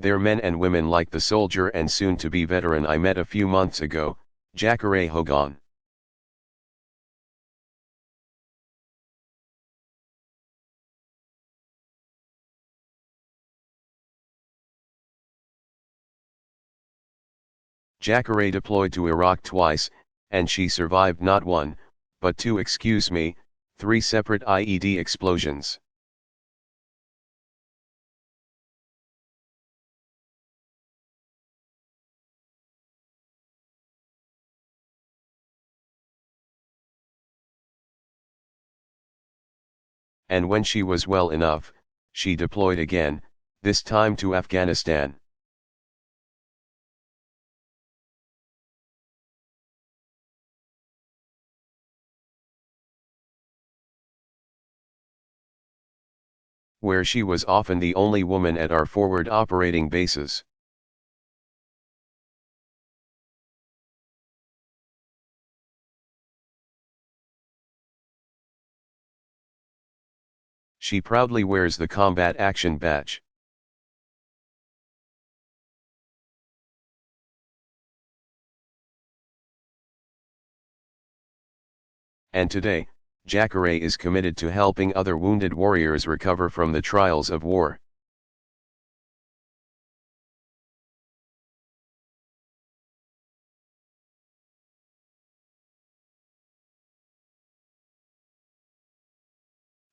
They're men and women like the soldier and soon-to-be veteran I met a few months ago, Jacare Hogan. Jacare deployed to Iraq twice, and she survived not one, but two, excuse me, three separate IED explosions. And when she was well enough, she deployed again, this time to Afghanistan. Where she was often the only woman at our forward operating bases. She proudly wears the Combat Action Badge. And today, Jacare is committed to helping other wounded warriors recover from the trials of war.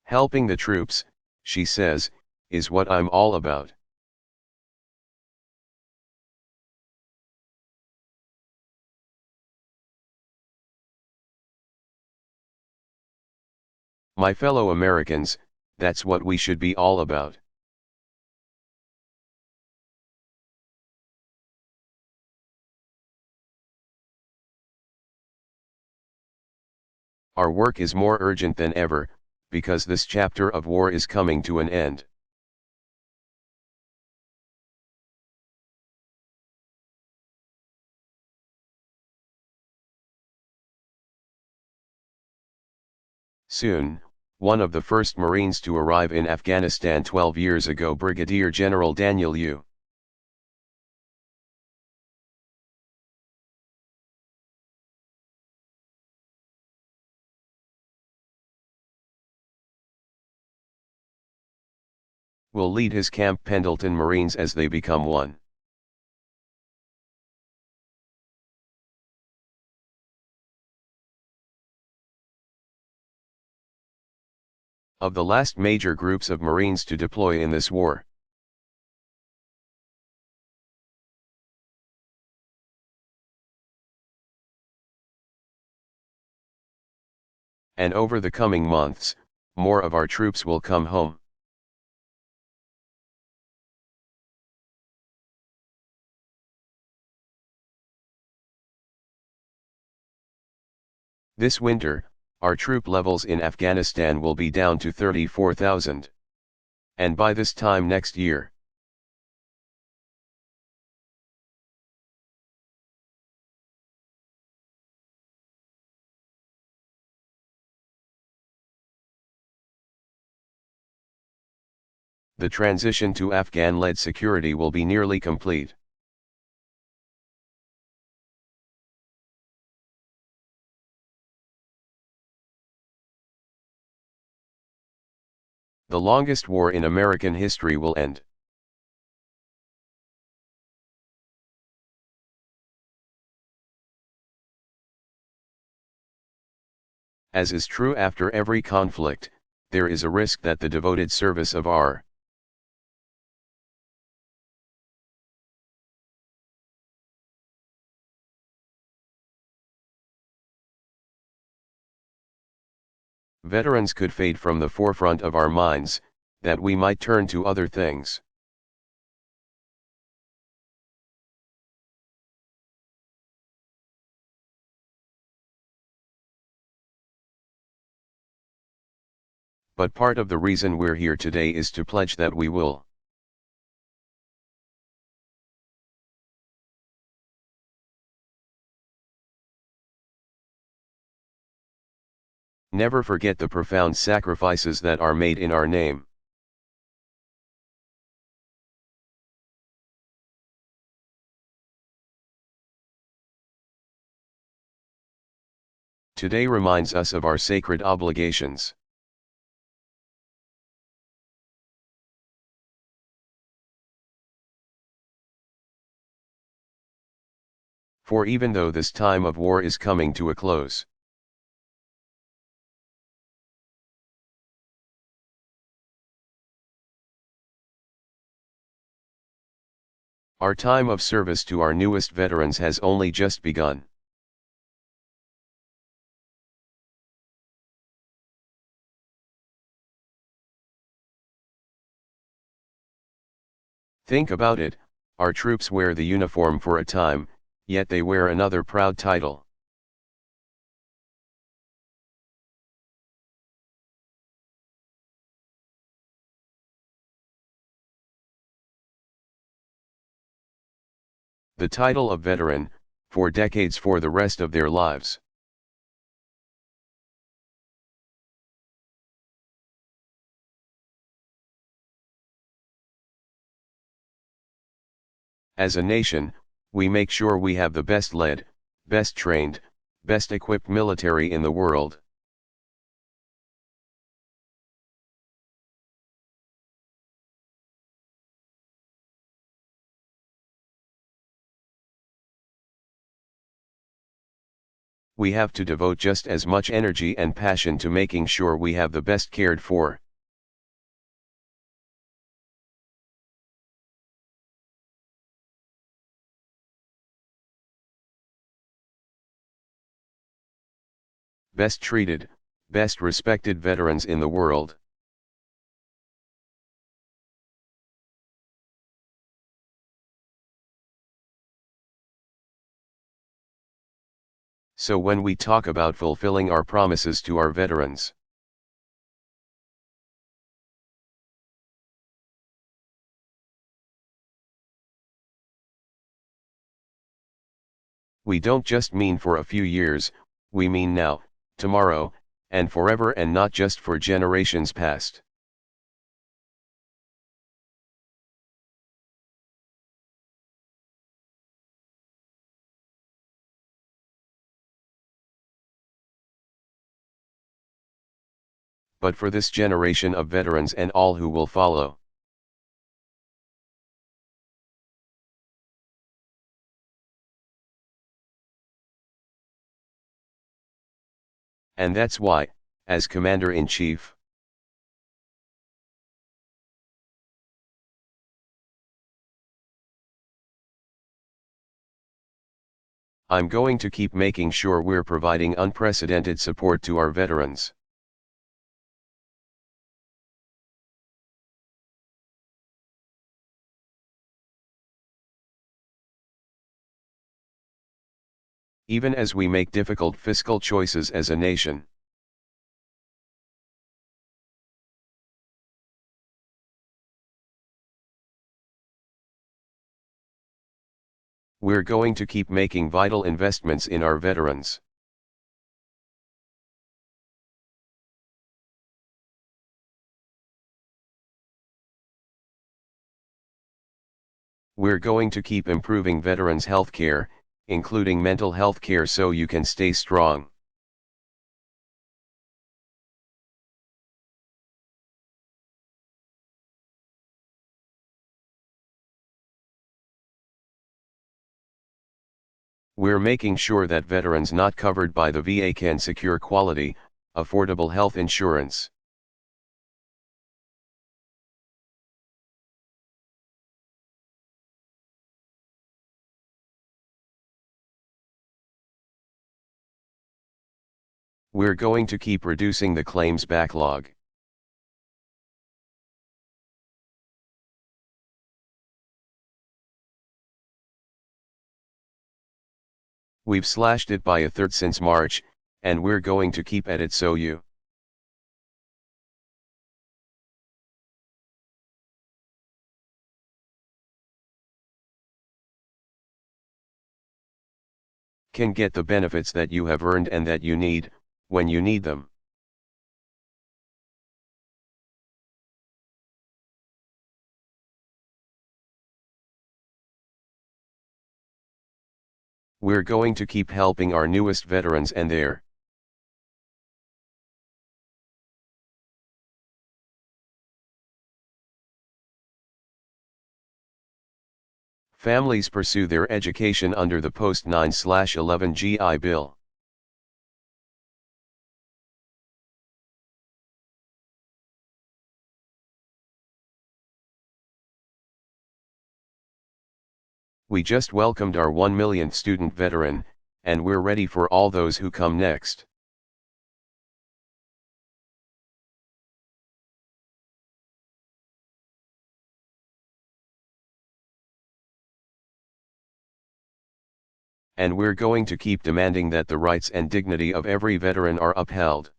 Helping the troops, she says, is what I'm all about. My fellow Americans, that's what we should be all about. Our work is more urgent than ever, because this chapter of war is coming to an end. Soon, one of the first Marines to arrive in Afghanistan 12 years ago, Brigadier General Daniel U. will lead his Camp Pendleton Marines as they become one. Of the last major groups of Marines to deploy in this war. And over the coming months, more of our troops will come home. This winter, our troop levels in Afghanistan will be down to 34,000. And by this time next year, the transition to Afghan-led security will be nearly complete. The longest war in American history will end. As is true after every conflict, there is a risk that the devoted service of our veterans could fade from the forefront of our minds, that we might turn to other things. But part of the reason we're here today is to pledge that we will never forget the profound sacrifices that are made in our name. Today reminds us of our sacred obligations. For even though this time of war is coming to a close, our time of service to our newest veterans has only just begun. Think about it, our troops wear the uniform for a time, yet they wear another proud title. The title of veteran, for decades for the rest of their lives. As a nation, we make sure we have the best led, best trained, best equipped military in the world. We have to devote just as much energy and passion to making sure we have the best cared for. Best treated, best respected veterans in the world. So when we talk about fulfilling our promises to our veterans, we don't just mean for a few years, we mean now, tomorrow, and forever, and not just for generations past. But for this generation of veterans and all who will follow. And that's why, as Commander-in-Chief, I'm going to keep making sure we're providing unprecedented support to our veterans. Even as we make difficult fiscal choices as a nation. We're going to keep making vital investments in our veterans. We're going to keep improving veterans' health care, including mental health care, so you can stay strong. We're making sure that veterans not covered by the VA can secure quality, affordable health insurance. We're going to keep reducing the claims backlog. We've slashed it by a third since March, and we're going to keep at it so you can get the benefits that you have earned and that you need, when you need them. We're going to keep helping our newest veterans and their Families pursue their education under the Post 9/11 GI Bill. We just welcomed our 1 millionth student veteran, and we're ready for all those who come next. And we're going to keep demanding that the rights and dignity of every veteran are upheld.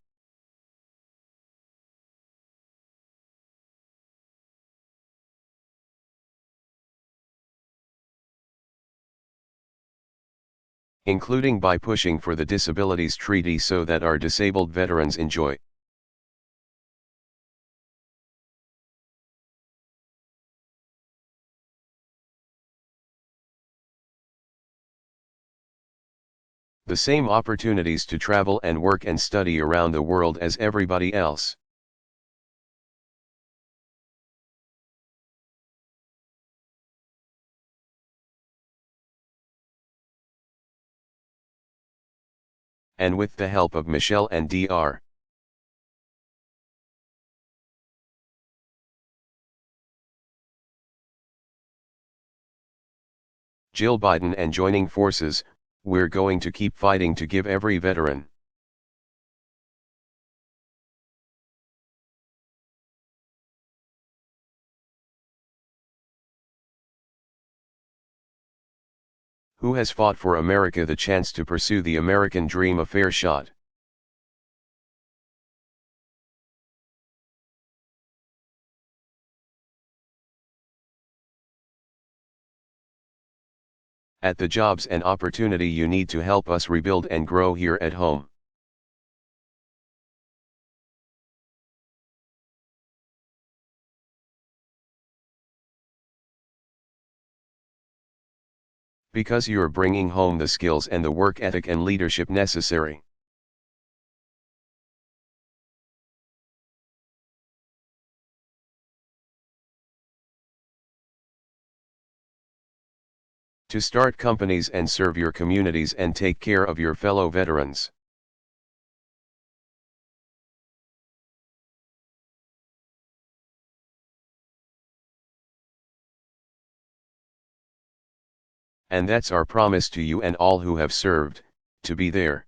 Including by pushing for the Disabilities Treaty so that our disabled veterans enjoy the same opportunities to travel and work and study around the world as everybody else. And with the help of Michelle and Dr. Jill Biden and joining forces, we're going to keep fighting to give every veteran who has fought for America the chance to pursue the American dream a fair shot. At the jobs and opportunity you need to help us rebuild and grow here at home. Because you're bringing home the skills and the work ethic and leadership necessary. To start companies and serve your communities and take care of your fellow veterans. And that's our promise to you and all who have served, to be there.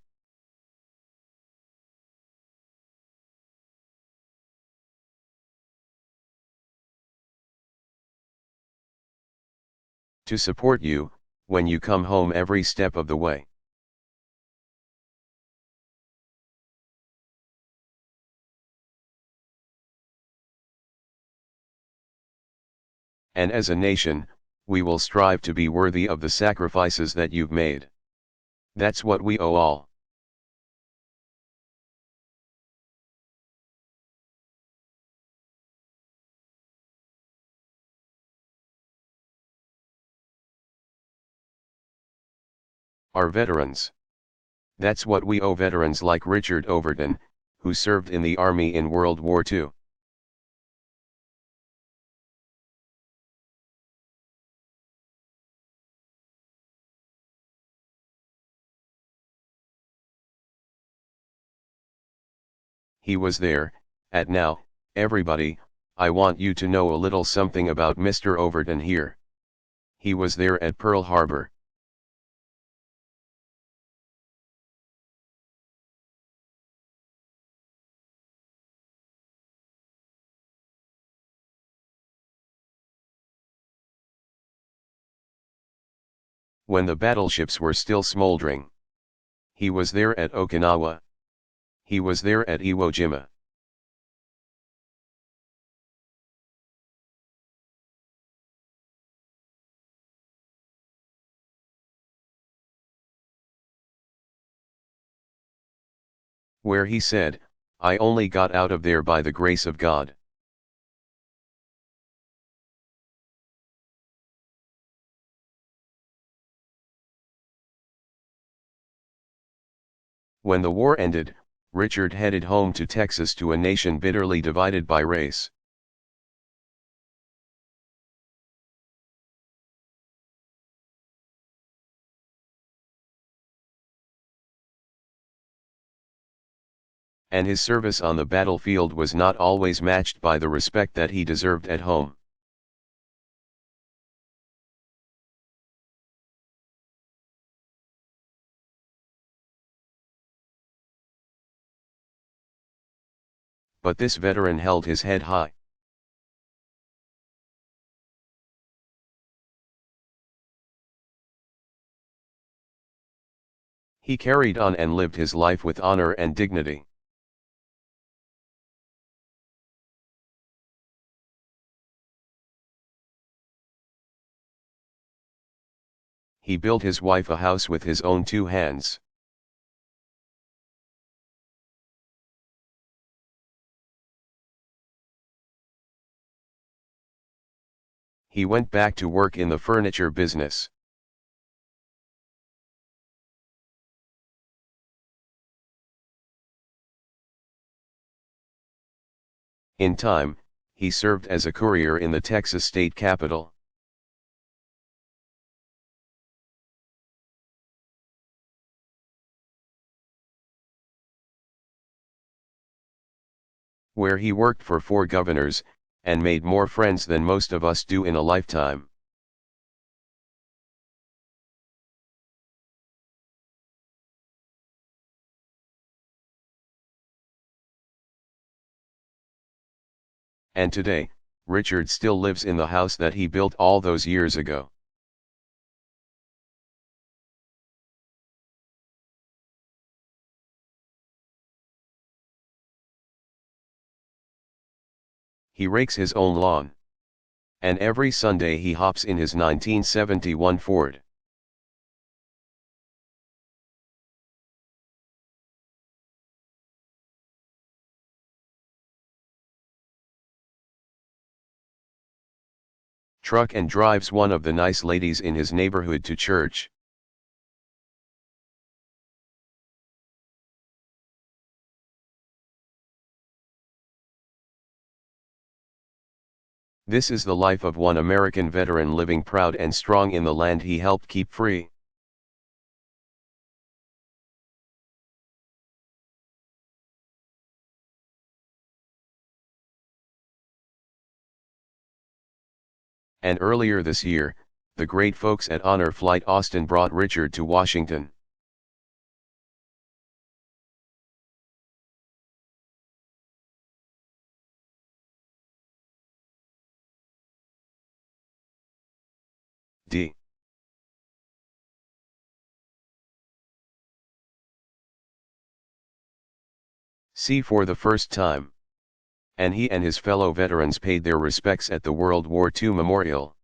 To support you, when you come home every step of the way. And as a nation, we will strive to be worthy of the sacrifices that you've made. That's what we owe all. Our veterans. That's what we owe veterans like Richard Overton, who served in the Army in World War II. He was there. Now, everybody, I want you to know a little something about Mr. Overton here. He was there at Pearl Harbor. When the battleships were still smoldering. He was there at Okinawa. He was there at Iwo Jima. Where he said, I only got out of there by the grace of God. When the war ended, Richard headed home to Texas to a nation bitterly divided by race. And his service on the battlefield was not always matched by the respect that he deserved at home. But this veteran held his head high. He carried on and lived his life with honor and dignity. He built his wife a house with his own 2 hands. He went back to work in the furniture business. In time, he served as a courier in the Texas state capitol. Where he worked for 4 governors, and made more friends than most of us do in a lifetime. And today, Richard still lives in the house that he built all those years ago. He rakes his own lawn. And every Sunday he hops in his 1971 Ford. Truck and drives one of the nice ladies in his neighborhood to church. This is the life of one American veteran living proud and strong in the land he helped keep free. And earlier this year, the great folks at Honor Flight Austin brought Richard to Washington. D. C. For the first time. And he and his fellow veterans paid their respects at the World War II Memorial.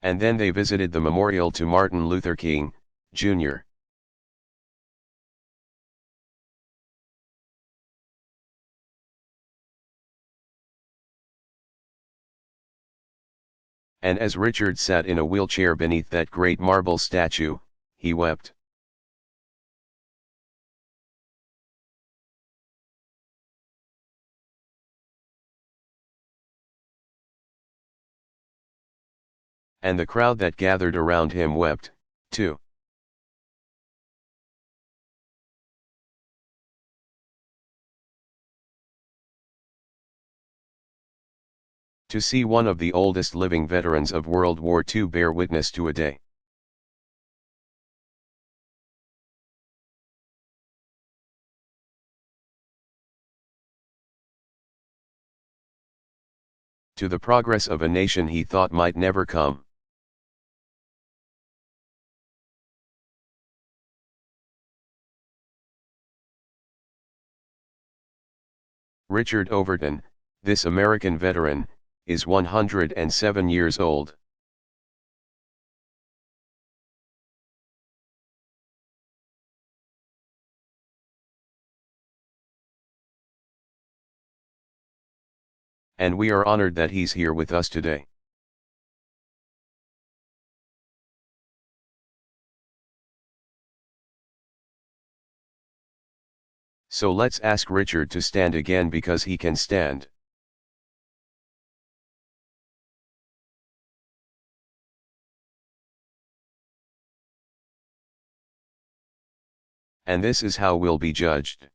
And then they visited the memorial to Martin Luther King, Jr. And as Richard sat in a wheelchair beneath that great marble statue, he wept. And the crowd that gathered around him wept, too. To see one of the oldest living veterans of World War II bear witness to a day. To the progress of a nation he thought might never come. Richard Overton, this American veteran, is 107 years old. And we are honored that he's here with us today. So let's ask Richard to stand again because he can stand. And this is how we'll be judged.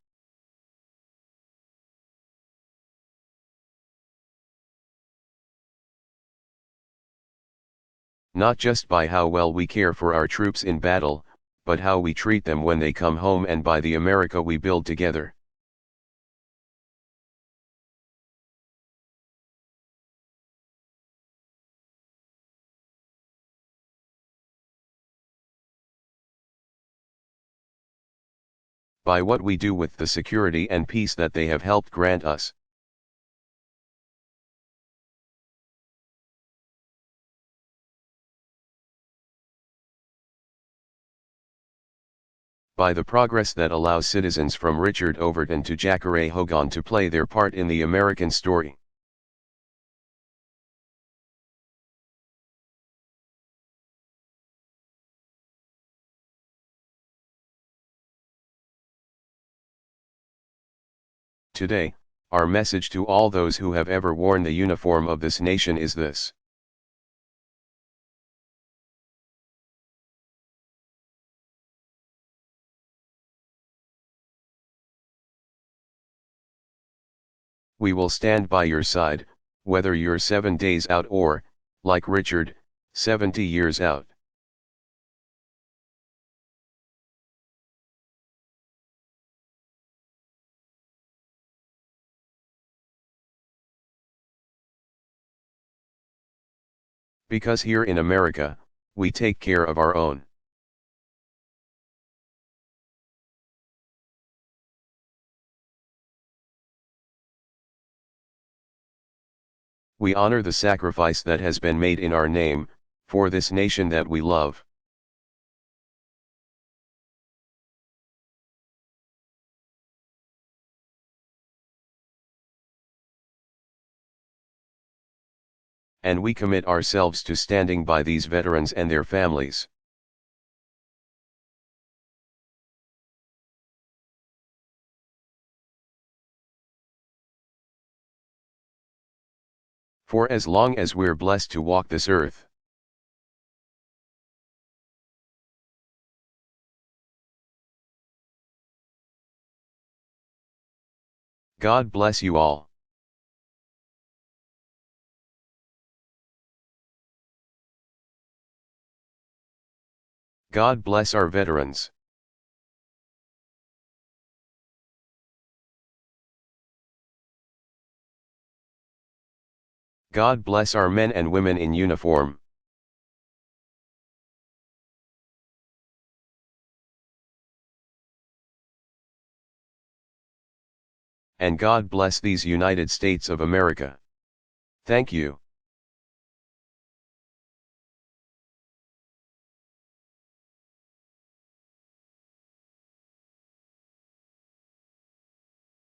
Not just by how well we care for our troops in battle, but how we treat them when they come home, and by the America we build together. By what we do with the security and peace that they have helped grant us. By the progress that allows citizens from Richard Overton to Jacare Hogan to play their part in the American story. Today, our message to all those who have ever worn the uniform of this nation is this. We will stand by your side, whether you're 7 days out or, like Richard, 70 years out. Because here in America, we take care of our own. We honor the sacrifice that has been made in our name, for this nation that we love. And we commit ourselves to standing by these veterans and their families. For as long as we're blessed to walk this earth. God bless you all. God bless our veterans. God bless our men and women in uniform. And God bless these United States of America. Thank you.